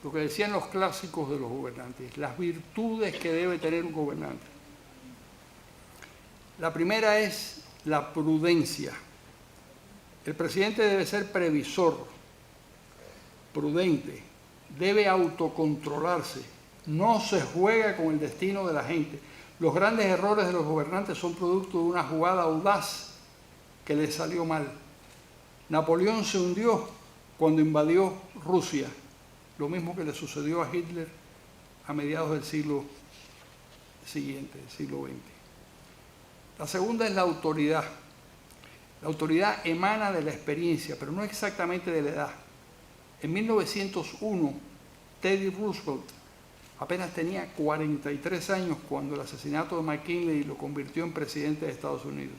Lo que decían los clásicos de los gobernantes, las virtudes que debe tener un gobernante. La primera es la prudencia. El presidente debe ser previsor, prudente, debe autocontrolarse, no se juega con el destino de la gente. Los grandes errores de los gobernantes son producto de una jugada audaz que les salió mal. Napoleón se hundió cuando invadió Rusia, lo mismo que le sucedió a Hitler a mediados del siglo siguiente, del siglo XX. La segunda es la autoridad. La autoridad emana de la experiencia, pero no exactamente de la edad. En 1901, Teddy Roosevelt apenas tenía 43 años cuando el asesinato de McKinley lo convirtió en presidente de Estados Unidos.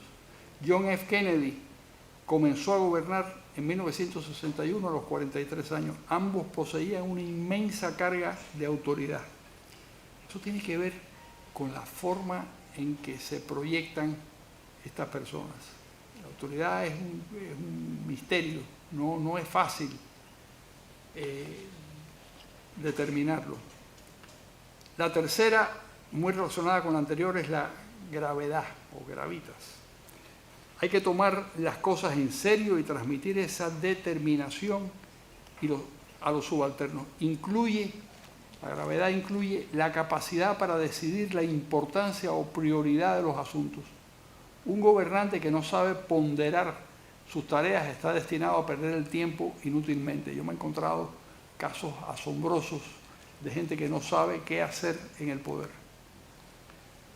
John F. Kennedy comenzó a gobernar en 1961 a los 43 años. Ambos poseían una inmensa carga de autoridad. Eso tiene que ver con la forma en que se proyectan estas personas. La autoridad es un misterio, no es fácil determinarlo. La tercera, muy relacionada con la anterior, es la gravedad o gravitas. Hay que tomar las cosas en serio y transmitir esa determinación a los subalternos. La gravedad incluye la capacidad para decidir la importancia o prioridad de los asuntos. Un gobernante que no sabe ponderar sus tareas está destinado a perder el tiempo inútilmente. Yo me he encontrado casos asombrosos de gente que no sabe qué hacer en el poder.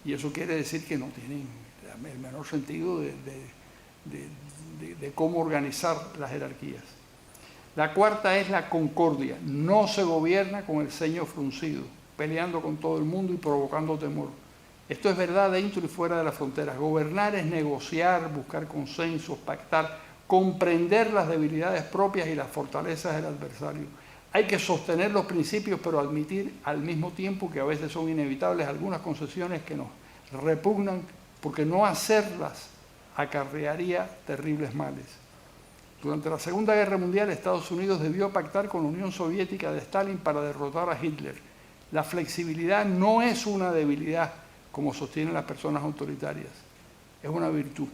Y eso quiere decir que no tienen el menor sentido de cómo organizar las jerarquías. La cuarta es la concordia. No se gobierna con el ceño fruncido, peleando con todo el mundo y provocando temor. Esto es verdad dentro y fuera de las fronteras. Gobernar es negociar, buscar consensos, pactar, comprender las debilidades propias y las fortalezas del adversario. Hay que sostener los principios, pero admitir al mismo tiempo que a veces son inevitables algunas concesiones que nos repugnan, porque no hacerlas acarrearía terribles males. Durante la Segunda Guerra Mundial, Estados Unidos debió pactar con la Unión Soviética de Stalin para derrotar a Hitler. La flexibilidad no es una debilidad, como sostienen las personas autoritarias, es una virtud.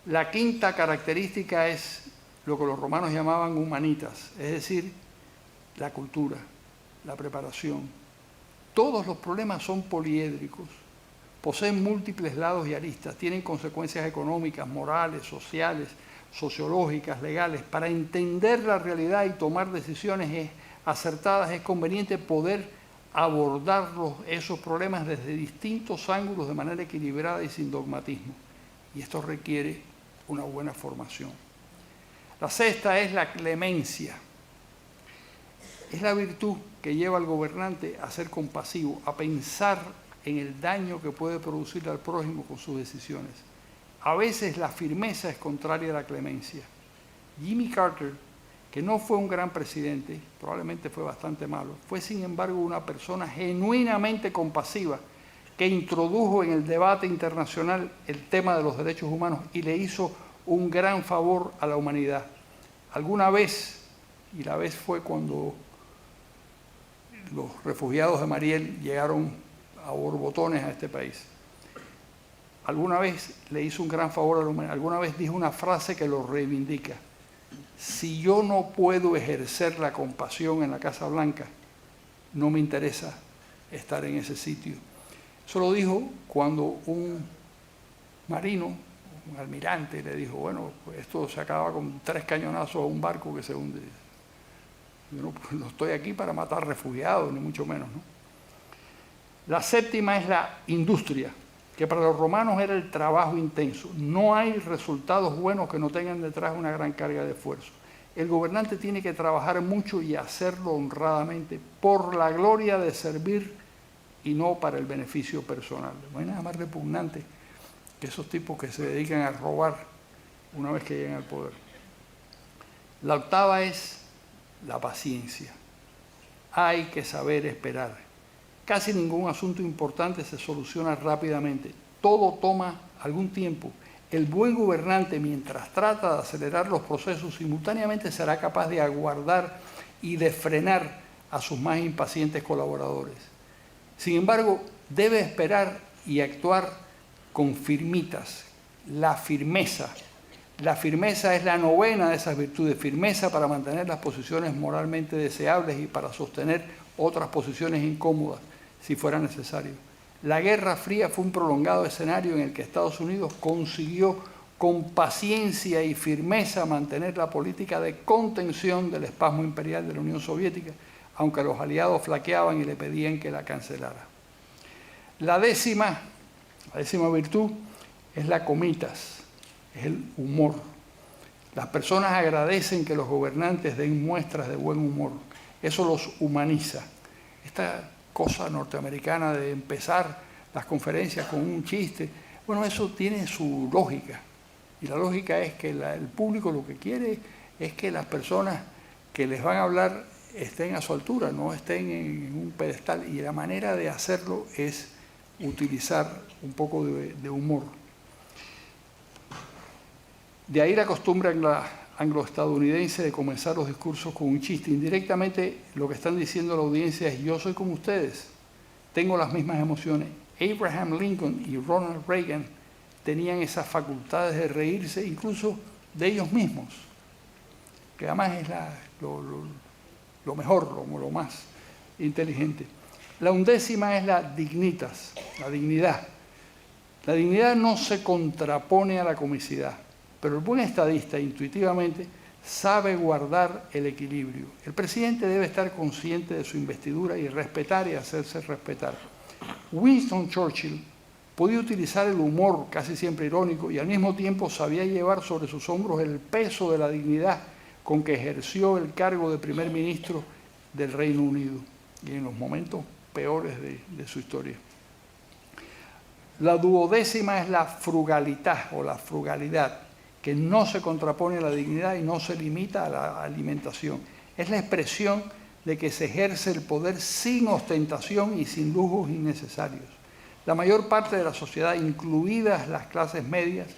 La quinta característica es lo que los romanos llamaban humanitas, es decir, la cultura, la preparación. Todos los problemas son poliédricos, poseen múltiples lados y aristas, tienen consecuencias económicas, morales, sociales, sociológicas, legales. Para entender la realidad y tomar decisiones acertadas es conveniente poder abordar esos problemas desde distintos ángulos de manera equilibrada y sin dogmatismo. Y esto requiere una buena formación. La sexta es la clemencia. Es la virtud que lleva al gobernante a ser compasivo, a pensar en el daño que puede producirle al prójimo con sus decisiones. A veces la firmeza es contraria a la clemencia. Jimmy Carter, que no fue un gran presidente, probablemente fue bastante malo, fue sin embargo una persona genuinamente compasiva que introdujo en el debate internacional el tema de los derechos humanos y le hizo un gran favor a la humanidad. Alguna vez, y la vez fue cuando los refugiados de Mariel llegaron a borbotones a este país, alguna vez le hizo un gran favor a la humanidad, alguna vez dijo una frase que lo reivindica: si yo no puedo ejercer la compasión en la Casa Blanca, no me interesa estar en ese sitio. Eso lo dijo cuando un marino, un almirante, le dijo, bueno, pues esto se acaba con 3 cañonazos a un barco que se hunde. Yo no estoy aquí para matar refugiados, ni mucho menos, ¿no? La séptima es la industria, que para los romanos era el trabajo intenso. No hay resultados buenos que no tengan detrás una gran carga de esfuerzo. el gobernante tiene que trabajar mucho y hacerlo honradamente, por la gloria de servir y no para el beneficio personal. No hay nada más repugnante que esos tipos que se dedican a robar una vez que llegan al poder. La octava es la paciencia. Hay que saber esperar. Casi ningún asunto importante se soluciona rápidamente. Todo toma algún tiempo. El buen gobernante, mientras trata de acelerar los procesos, simultáneamente será capaz de aguardar y de frenar a sus más impacientes colaboradores. Sin embargo, debe esperar y actuar con firmitas. La firmeza es la novena de esas virtudes. Firmeza para mantener las posiciones moralmente deseables y para sostener otras posiciones incómodas, si fuera necesario. La Guerra Fría fue un prolongado escenario en el que Estados Unidos consiguió con paciencia y firmeza mantener la política de contención del espasmo imperial de la Unión Soviética, aunque los aliados flaqueaban y le pedían que la cancelara. La décima virtud es la comitas, es el humor. Las personas agradecen que los gobernantes den muestras de buen humor. Eso los humaniza. Esta cosa norteamericana de empezar las conferencias con un chiste, bueno, eso tiene su lógica. Y la lógica es que el público lo que quiere es que las personas que les van a hablar estén a su altura, no estén en un pedestal. Y la manera de hacerlo es utilizar un poco de humor. De ahí la costumbre anglo-estadounidense de comenzar los discursos con un chiste. Indirectamente lo que están diciendo a la audiencia es: yo soy como ustedes, tengo las mismas emociones. Abraham Lincoln y Ronald Reagan tenían esas facultades de reírse incluso de ellos mismos, que además es lo mejor, lo más inteligente. La undécima es la dignitas, la dignidad. La dignidad no se contrapone a la comicidad, pero el buen estadista intuitivamente sabe guardar el equilibrio. El presidente debe estar consciente de su investidura y respetar y hacerse respetar. Winston Churchill podía utilizar el humor, casi siempre irónico, y al mismo tiempo sabía llevar sobre sus hombros el peso de la dignidad con que ejerció el cargo de primer ministro del Reino Unido, y en los momentos peores de su historia. La duodécima es la frugalidad o la frugalidad, que no se contrapone a la dignidad y no se limita a la alimentación. Es la expresión de que se ejerce el poder sin ostentación y sin lujos innecesarios. La mayor parte de la sociedad, incluidas las clases medias,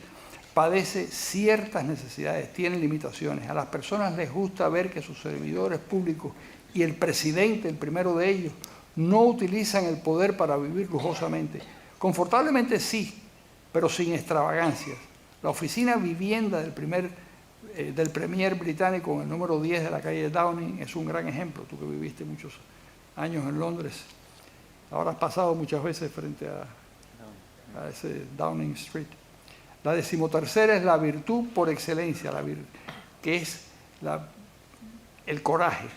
padece ciertas necesidades, tiene limitaciones. A las personas les gusta ver que sus servidores públicos y el presidente, el primero de ellos, no utilizan el poder para vivir lujosamente. Confortablemente sí, pero sin extravagancias. La oficina vivienda del premier británico en el número 10 de la calle Downing es un gran ejemplo. Tú que viviste muchos años en Londres, ahora has pasado muchas veces frente a ese Downing Street. La decimotercera es la virtud por excelencia, que es el coraje,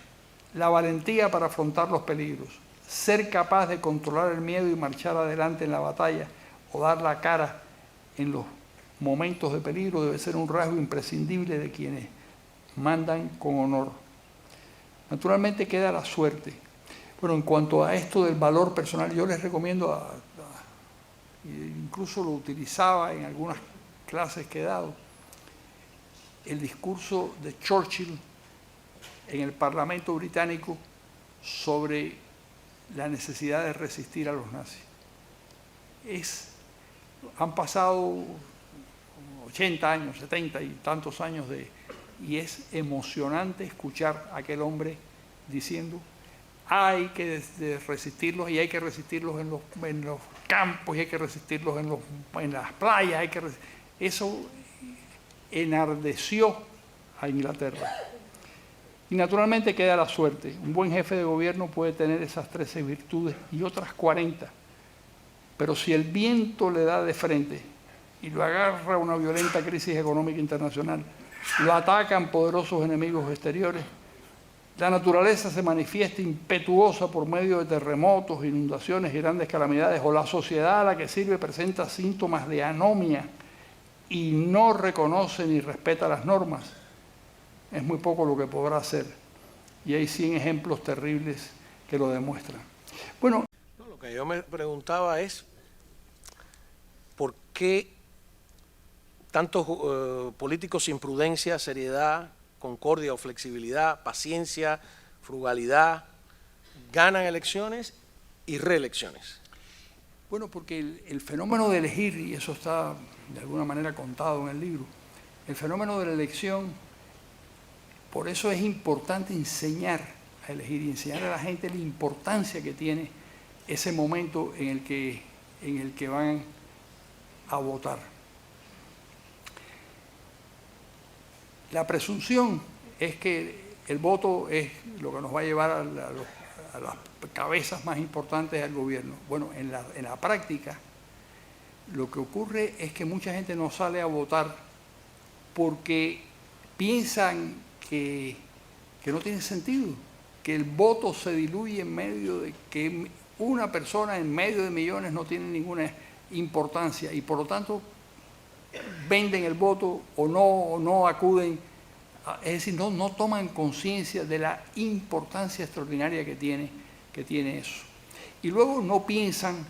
la valentía para afrontar los peligros, ser capaz de controlar el miedo y marchar adelante en la batalla o dar la cara en los momentos de peligro debe ser un rasgo imprescindible de quienes mandan con honor. Naturalmente queda la suerte. Bueno, en cuanto a esto del valor personal, yo les recomiendo, incluso lo utilizaba en algunas clases que he dado, el discurso de Churchill en el Parlamento británico sobre la necesidad de resistir a los nazis. Han pasado 80 años, 70 y tantos años y es emocionante escuchar a aquel hombre diciendo: hay que resistirlos, y hay que resistirlos en los campos, y hay que resistirlos en las playas. Eso enardeció a Inglaterra. Y naturalmente queda la suerte. Un buen jefe de gobierno puede tener esas 13 virtudes y otras 40. Pero si el viento le da de frente y lo agarra una violenta crisis económica internacional, lo atacan poderosos enemigos exteriores, la naturaleza se manifiesta impetuosa por medio de terremotos, inundaciones y grandes calamidades, o la sociedad a la que sirve presenta síntomas de anomia y no reconoce ni respeta las normas, es muy poco lo que podrá hacer. Y hay 100 ejemplos terribles que lo demuestran. Bueno, no, lo que yo me preguntaba es ¿por qué tantos políticos sin prudencia, seriedad, concordia o flexibilidad, paciencia, frugalidad, ganan elecciones y reelecciones? Bueno, porque el fenómeno de elegir, y eso está de alguna manera contado en el libro, el fenómeno de la elección, por eso es importante enseñar a elegir y enseñar a la gente la importancia que tiene ese momento en el que van a votar. La presunción es que el voto es lo que nos va a llevar a las cabezas más importantes del gobierno. Bueno, en la práctica, lo que ocurre es que mucha gente no sale a votar porque piensan que no tiene sentido, que el voto se diluye en medio de que una persona en medio de millones no tiene ninguna importancia y por lo tanto venden el voto o no acuden, es decir, no toman conciencia de la importancia extraordinaria que tiene eso. Y luego no piensan,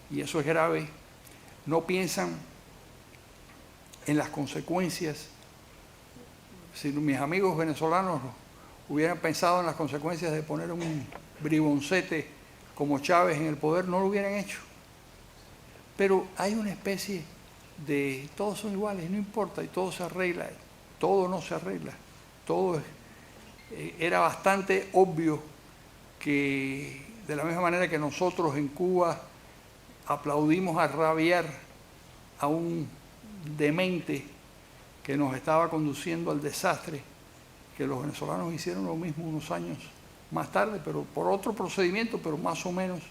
y eso es grave, no piensan en las consecuencias. Si mis amigos venezolanos hubieran pensado en las consecuencias de poner un briboncete como Chávez en el poder, no lo hubieran hecho. Pero hay una especie de todos son iguales, no importa, y todo se arregla, todo no se arregla, todo era bastante obvio que de la misma manera que nosotros en Cuba aplaudimos a rabiar a un demente que nos estaba conduciendo al desastre, que los venezolanos hicieron lo mismo unos años más tarde, pero por otro procedimiento, pero más o menos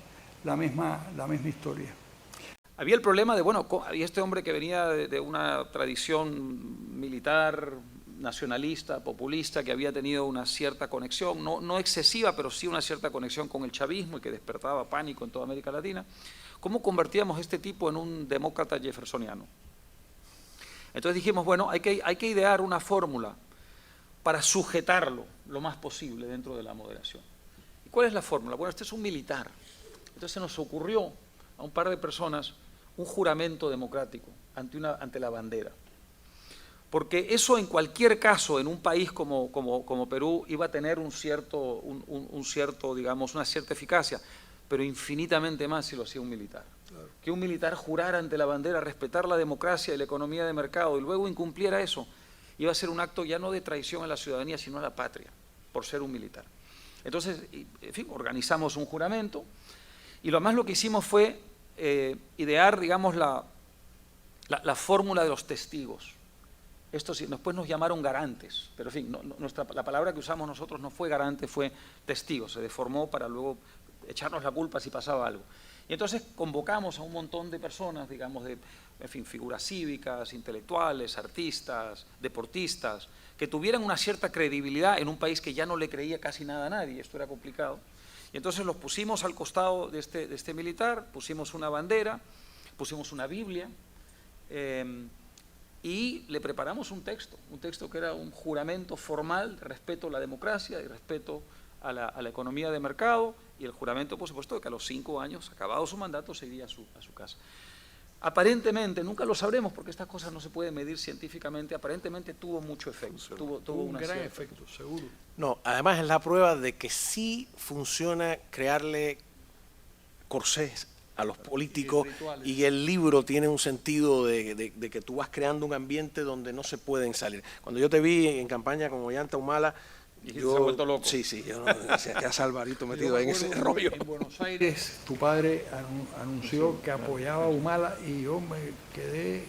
la misma historia. Había el problema de, bueno, había este hombre que venía de una tradición militar, nacionalista, populista, que había tenido una cierta conexión, no excesiva, pero sí una cierta conexión con el chavismo y que despertaba pánico en toda América Latina. ¿Cómo convertíamos a este tipo en un demócrata jeffersoniano? Entonces dijimos, bueno, hay que idear una fórmula para sujetarlo lo más posible dentro de la moderación. ¿Y cuál es la fórmula? Bueno, este es un militar. Entonces se nos ocurrió a un par de personas un juramento democrático ante la bandera. Porque eso en cualquier caso, en un país como Perú, iba a tener un cierto, digamos, una cierta eficacia, pero infinitamente más si lo hacía un militar. Claro. Que un militar jurara ante la bandera respetar la democracia y la economía de mercado y luego incumpliera eso, iba a ser un acto ya no de traición a la ciudadanía, sino a la patria, por ser un militar. Entonces, en fin, organizamos un juramento y lo que hicimos fue idear, digamos, la fórmula de los testigos. Esto sí, después nos llamaron garantes, pero en fin, la palabra que usamos nosotros no fue garante, fue testigo, se deformó para luego echarnos la culpa si pasaba algo. Y entonces convocamos a un montón de personas, digamos, en fin, figuras cívicas, intelectuales, artistas, deportistas, que tuvieran una cierta credibilidad en un país que ya no le creía casi nada a nadie, esto era complicado. Y entonces los pusimos al costado de este militar, pusimos una bandera, pusimos una Biblia, y le preparamos un texto que era un juramento formal de respeto a la democracia y respeto a la economía de mercado, y el juramento, por supuesto, de que a los 5 años, acabado su mandato, se iría a su casa. Aparentemente, nunca lo sabremos porque estas cosas no se pueden medir científicamente, aparentemente tuvo mucho efecto. Tuvo un gran efecto, seguro. No, además es la prueba de que sí funciona crearle corsés a los políticos y el libro tiene un sentido de que tú vas creando un ambiente donde no se pueden salir. Cuando yo te vi en campaña como Ollanta Humala, yo se ha vuelto loco. Sí, yo no decía, ¿qué hace Alvarito metido ahí en ese rollo? En Buenos Aires, tu padre anunció que apoyaba a Humala y yo me quedé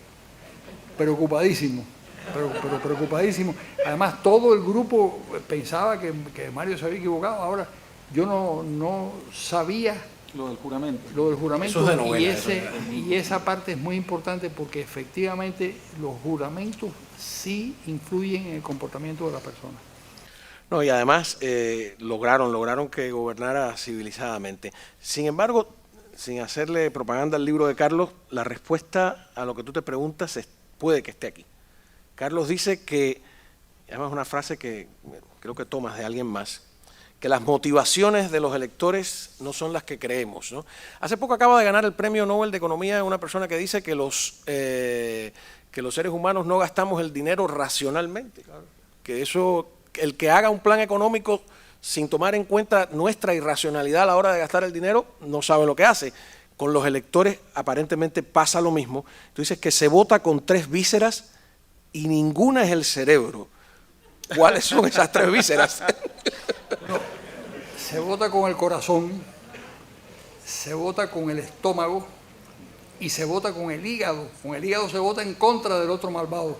preocupadísimo, pero preocupadísimo. Además, todo el grupo pensaba que Mario se había equivocado. Ahora, yo no sabía lo del juramento. Eso es de novela, y esa parte es muy importante porque efectivamente los juramentos sí influyen en el comportamiento de la persona. No, y además lograron que gobernara civilizadamente. Sin embargo, sin hacerle propaganda al libro de Carlos, la respuesta a lo que tú te preguntas puede que esté aquí. Carlos dice que además una frase que creo que tomas de alguien más, que las motivaciones de los electores no son las que creemos, ¿no? Hace poco acaba de ganar el Premio Nobel de Economía una persona que dice que los seres humanos no gastamos el dinero racionalmente, claro. Que eso, el que haga un plan económico sin tomar en cuenta nuestra irracionalidad a la hora de gastar el dinero, no sabe lo que hace. Con los electores aparentemente pasa lo mismo. Tú dices que se vota con 3 vísceras y ninguna es el cerebro. ¿Cuáles son esas 3 vísceras? No, se vota con el corazón, se vota con el estómago y se vota con el hígado. Con el hígado se vota en contra del otro malvado,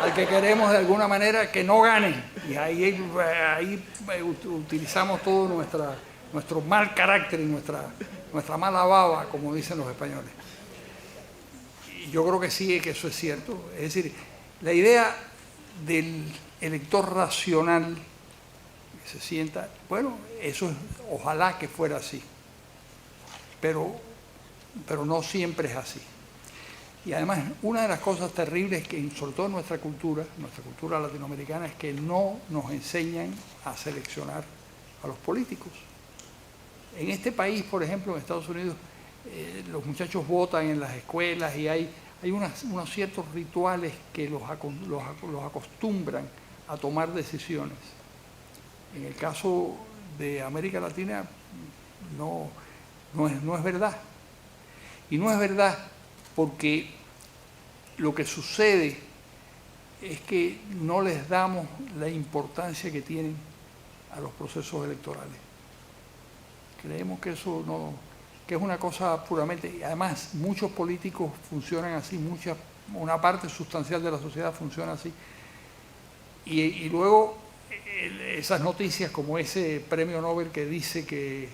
al que queremos de alguna manera que no gane. Y ahí utilizamos todo nuestro mal carácter y nuestra mala baba, como dicen los españoles. Y yo creo que sí, que eso es cierto. Es decir, la idea del elector racional que se sienta, bueno, eso es, ojalá que fuera así, pero no siempre es así. Y además, una de las cosas terribles que, sobre todo en nuestra cultura latinoamericana, es que no nos enseñan a seleccionar a los políticos. En este país, por ejemplo, en Estados Unidos, los muchachos votan en las escuelas y hay unos ciertos rituales que los acostumbran a tomar decisiones. En el caso de América Latina no es verdad. Y no es verdad porque lo que sucede es que no les damos la importancia que tienen a los procesos electorales. Creemos que eso que es una cosa puramente, y además muchos políticos funcionan así, una parte sustancial de la sociedad funciona así. Y luego esas noticias como ese premio Nobel que dice que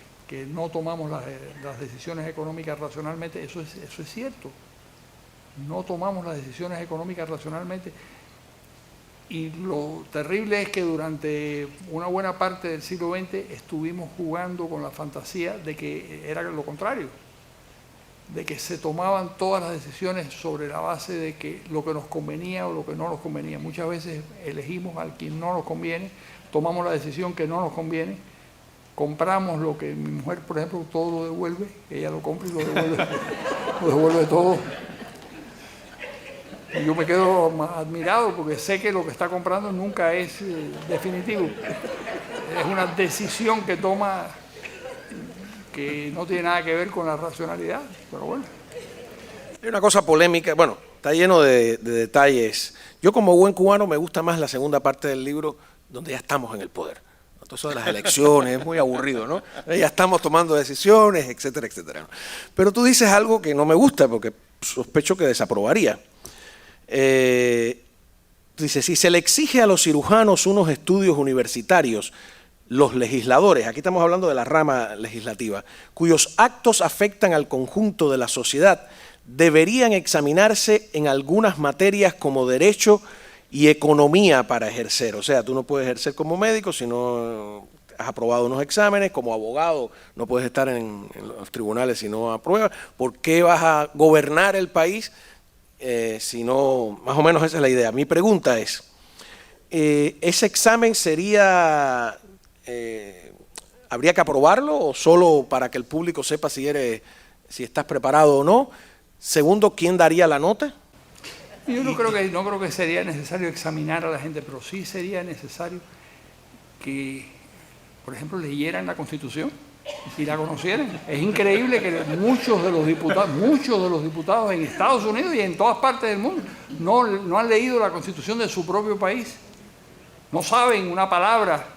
no tomamos las decisiones económicas racionalmente, eso es cierto. No tomamos las decisiones económicas racionalmente. Y lo terrible es que durante una buena parte del siglo XX estuvimos jugando con la fantasía de que era lo contrario, de que se tomaban todas las decisiones sobre la base de que lo que nos convenía o lo que no nos convenía. Muchas veces elegimos al quien no nos conviene, tomamos la decisión que no nos conviene, compramos lo que mi mujer, por ejemplo, todo lo devuelve, ella lo compra y lo devuelve todo. Y yo me quedo admirado porque sé que lo que está comprando nunca es definitivo. Es una decisión que toma que no tiene nada que ver con la racionalidad, pero bueno. Hay una cosa polémica, bueno, está lleno de detalles. Yo como buen cubano me gusta más la segunda parte del libro donde ya estamos en el poder. Todo eso de las elecciones es muy aburrido, ¿no? Ya estamos tomando decisiones, etcétera, etcétera. Pero tú dices algo que no me gusta porque sospecho que desaprobaría. Dice, si se le exige a los cirujanos unos estudios universitarios, los legisladores, aquí estamos hablando de la rama legislativa, cuyos actos afectan al conjunto de la sociedad, deberían examinarse en algunas materias como derecho y economía para ejercer. O sea, tú no puedes ejercer como médico si no has aprobado unos exámenes, como abogado no puedes estar en los tribunales si no apruebas. ¿Por qué vas a gobernar el país? Si no, más o menos esa es la idea. Mi pregunta es, ¿ese examen sería, habría que aprobarlo o solo para que el público sepa si estás preparado o no? Segundo, ¿quién daría la nota? Yo no creo que sería necesario examinar a la gente, pero sí sería necesario que, por ejemplo, leyeran la Constitución y la conocieran. Es increíble que muchos de los diputados en Estados Unidos y en todas partes del mundo no han leído la Constitución de su propio país, no saben una palabra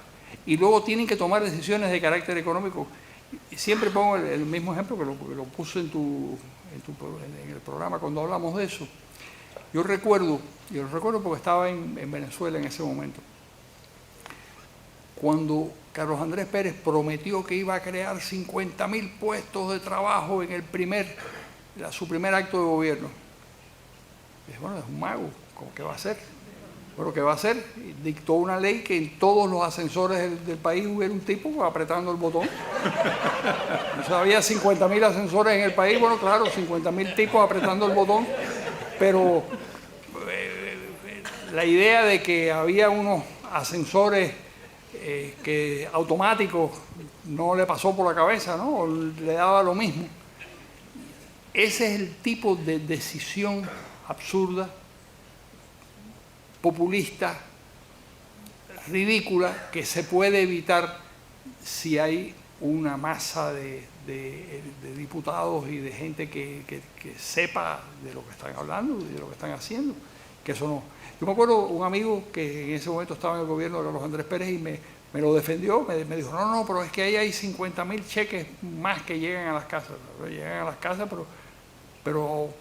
y luego tienen que tomar decisiones de carácter económico. Siempre pongo el mismo ejemplo que lo puse en el programa cuando hablamos de eso. Yo recuerdo porque estaba en Venezuela en ese momento, cuando Carlos Andrés Pérez prometió que iba a crear 50.000 puestos de trabajo en su primer acto de gobierno. Dije, bueno, es un mago, ¿qué va a hacer? Bueno, ¿qué va a hacer? Dictó una ley que en todos los ascensores del país hubiera un tipo apretando el botón. O sea, había 50.000 ascensores en el país, bueno, claro, 50.000 tipos apretando el botón, pero la idea de que había unos ascensores que automáticos no le pasó por la cabeza, ¿no? O le daba lo mismo. Ese es el tipo de decisión absurda, populista, ridícula, que se puede evitar si hay una masa de diputados y de gente que sepa de lo que están hablando y de lo que están haciendo. Que eso no. Yo me acuerdo un amigo que en ese momento estaba en el gobierno de Carlos Andrés Pérez y me lo defendió, me dijo, no, pero es que ahí hay 50.000 cheques más que llegan a las casas. Llegan a las casas, pero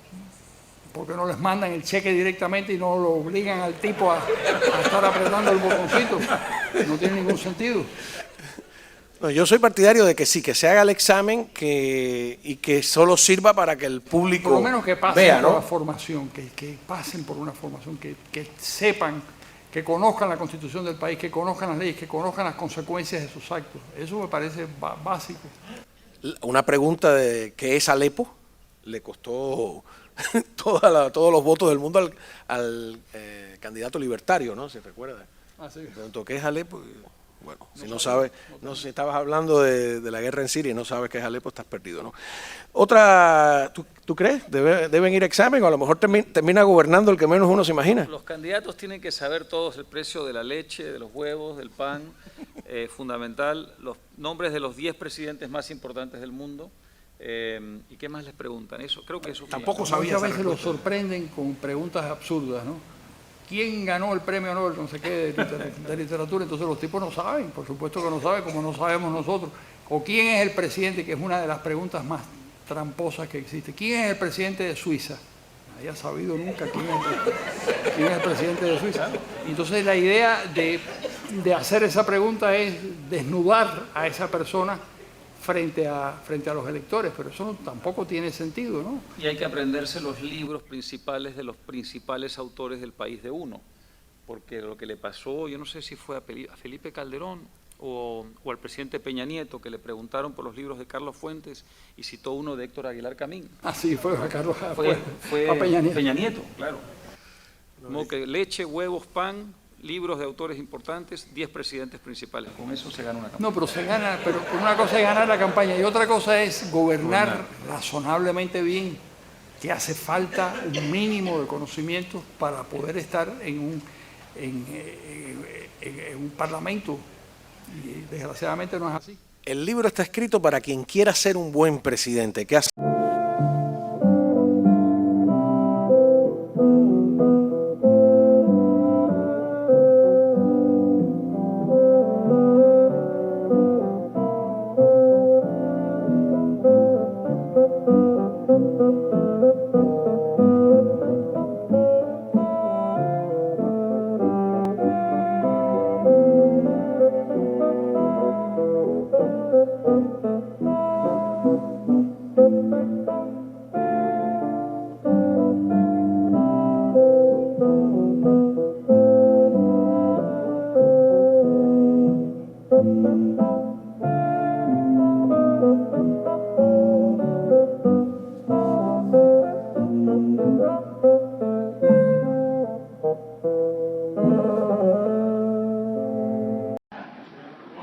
¿por qué no les mandan el cheque directamente y no lo obligan al tipo a estar apretando el botoncito? No tiene ningún sentido. No, yo soy partidario de que sí, que se haga el examen y que solo sirva para que el público por lo menos que pasen vea, por ¿no? la formación, que pasen por una formación, que sepan, que conozcan la Constitución del país, que conozcan las leyes, que conozcan las consecuencias de sus actos. Eso me parece básico. Una pregunta de ¿qué es Alepo? Le costó todos los votos del mundo al candidato libertario, ¿no? ¿Se recuerda? Ah, sí. Preguntó, ¿qué es Alepo? Bueno, si no sabes, no sé si estabas hablando de la guerra en Siria y no sabes qué es Alepo, estás perdido, ¿no? Otra, ¿tú crees? ¿Deben ir a examen o a lo mejor termina gobernando el que menos uno se imagina? Los candidatos tienen que saber todos el precio de la leche, de los huevos, del pan, fundamental, los nombres de los 10 presidentes más importantes del mundo. ¿Y qué más les preguntan? Eso, creo que eso Tampoco sabía. Muchas veces los sorprenden con preguntas absurdas, ¿no? ¿Quién ganó el premio Nobel, no sé qué, de literatura? Entonces los tipos no saben, por supuesto que no saben, como no sabemos nosotros. O ¿quién es el presidente? Que es una de las preguntas más tramposas que existe. ¿Quién es el presidente de Suiza? Nadie ha sabido nunca quién es el presidente de Suiza. Entonces la idea de hacer esa pregunta es desnudar a esa persona frente a los electores, pero eso tampoco tiene sentido, ¿no? Y hay que aprenderse los libros principales de los principales autores del país de uno, porque lo que le pasó, yo no sé si fue a Felipe Calderón o al presidente Peña Nieto, que le preguntaron por los libros de Carlos Fuentes y citó uno de Héctor Aguilar Camín. Ah, sí, fue a Carlos, fue a Peña Nieto. Peña Nieto, claro. Como que leche, huevos, pan, libros de autores importantes, 10 presidentes principales. Con eso se gana una campaña. No, pero se gana, pero una cosa es ganar la campaña y otra cosa es gobernar razonablemente bien, que hace falta un mínimo de conocimientos para poder estar en un parlamento. Y desgraciadamente no es así. El libro está escrito para quien quiera ser un buen presidente. ¿Qué hace?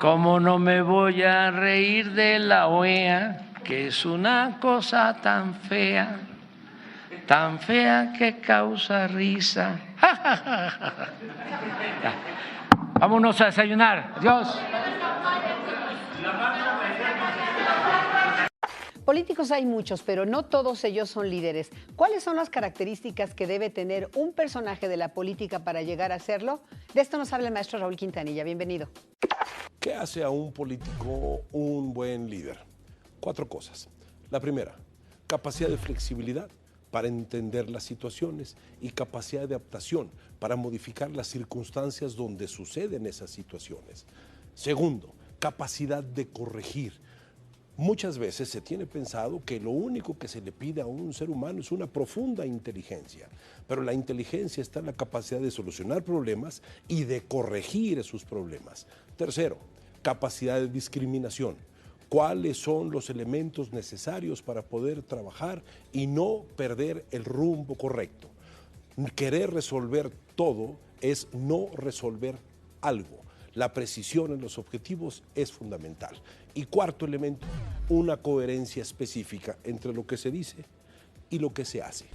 ¿Cómo no me voy a reír de la OEA, que es una cosa tan fea que causa risa? Vámonos a desayunar. Adiós. Políticos hay muchos, pero no todos ellos son líderes. ¿Cuáles son las características que debe tener un personaje de la política para llegar a serlo? De esto nos habla el maestro Raúl Quintanilla. Bienvenido. ¿Qué hace a un político un buen líder? 4 cosas. La primera, capacidad de flexibilidad para entender las situaciones y capacidad de adaptación para modificar las circunstancias donde suceden esas situaciones. Segundo, capacidad de corregir. Muchas veces se tiene pensado que lo único que se le pide a un ser humano es una profunda inteligencia, pero la inteligencia está en la capacidad de solucionar problemas y de corregir esos problemas. Tercero, capacidad de discriminación. ¿Cuáles son los elementos necesarios para poder trabajar y no perder el rumbo correcto? Querer resolver todo es no resolver algo. La precisión en los objetivos es fundamental. Y cuarto elemento, una coherencia específica entre lo que se dice y lo que se hace,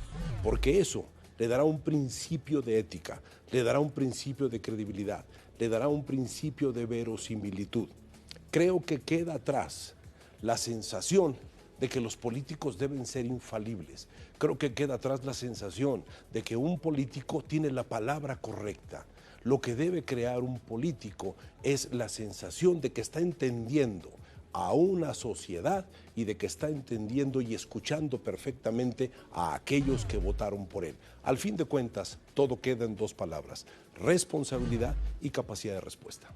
porque eso le dará un principio de ética, le dará un principio de credibilidad, le dará un principio de verosimilitud. Creo que queda atrás la sensación de que los políticos deben ser infalibles. Creo que queda atrás la sensación de que un político tiene la palabra correcta. Lo que debe crear un político es la sensación de que está entendiendo a una sociedad y de que está entendiendo y escuchando perfectamente a aquellos que votaron por él. Al fin de cuentas, todo queda en dos palabras: responsabilidad y capacidad de respuesta.